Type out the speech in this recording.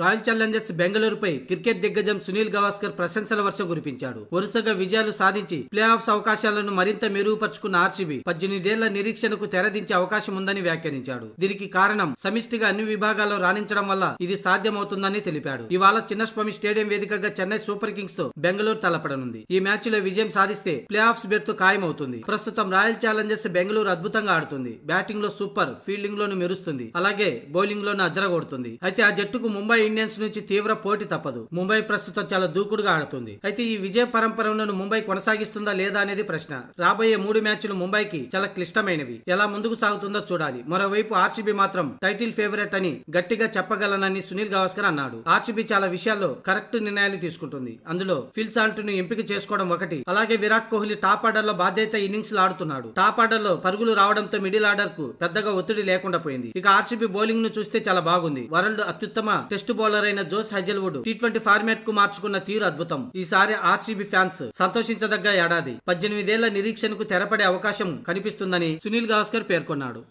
Royal Challengers బెంగళూరుపై cricket దిగ్గజం సునీల్ గవాస్కర్ ప్రశంసల వర్షం కురిపించాడు. వరుసగా విజయాలు సాధించి ప్లే ఆఫ్స్ అవకాశాలను మరింత మెరుగుపరుచుకున్న ఆర్సీబీ 18 ఏళ్ల నిరీక్షణకు తెరదించే అవకాశం ఉందని వ్యాఖ్యానించాడు. దీనికి కారణం సమిష్టిగా అన్ని విభాగాల్లో రాణించడం వల్ల ఇది సాధ్యమవుతుందని తెలిపాడు. ఇవాళ చిన్నస్వామి స్టేడియం వేదికగా చెన్నై సూపర్ కింగ్స్ తో బెంగళూరు తలపడనుంది. ఈ మ్యాచ్ లో విజయం సాధిస్తే ప్లే ఆఫ్స్ బెర్త్ ఖాయమవుతుంది. ప్రస్తుతం రాయల్ ఛాలెంజర్స్ బెంగళూరు అద్భుతంగా ఆడుతుంది. బ్యాటింగ్ లో సూపర్, ఫీల్డింగ్ లోను మెరుస్తుంది, అలాగే బౌలింగ్ లోను అదరగొడుతుంది. అయితే ఆ జట్టుకు ముంబై ఇండియన్స్ నుంచి తీవ్ర పోటీ తప్పదు. ముంబై ప్రస్తుతం చాలా దూకుడుగా ఆడుతుంది. అయితే ఈ విజయ పరంపరను ముంబై కొనసాగిస్తుందా లేదా అనేది ప్రశ్న. రాబోయే 3 మ్యాచ్లు ముంబైకి చాలా క్లిష్టమైనవి. ఎలా ముందుకు సాగుతుందో చూడాలి. మరోవైపు ఆర్సీబీ మాత్రం టైటిల్ ఫేవరెట్ అని గట్టిగా చెప్పగలనని సునీల్ గవాస్కర్ అన్నాడు. ఆర్సీబీ చాలా విషయాల్లో కరెక్ట్ నిర్ణయాలు తీసుకుంటుంది. అందులో ఫిల్ సాల్ట్ను ఎంపిక చేసుకోవడం ఒకటి. అలాగే విరాట్ కోహ్లీ టాప్ ఆర్డర్ లో బాధ్యత ఇన్నింగ్స్ ఆడుతున్నాడు. టాప్ ఆర్డర్ లో పరుగులు రావడంతో మిడిల్ ఆర్డర్ కు పెద్దగా ఒత్తిడి లేకుండా పోయింది. ఇక ఆర్సీబీ బౌలింగ్ ను చూస్తే చాలా బాగుంది. వరల్డ్ అత్యుత్తమ టెస్ట్ బౌలర్ అయిన జోస్ హజల్వుడ్ T20 ఫార్మాట్ కు మార్చుకున్న తీరు అద్భుతం. ఈసారి ఆర్సీబీ ఫ్యాన్స్ సంతోషించదగ్గ ఏడాది. 18 ఏళ్ల నిరీక్షణకు తెరపడే అవకాశం కనిపిస్తుందని సునీల్ గవాస్కర్ పేర్కొన్నాడు.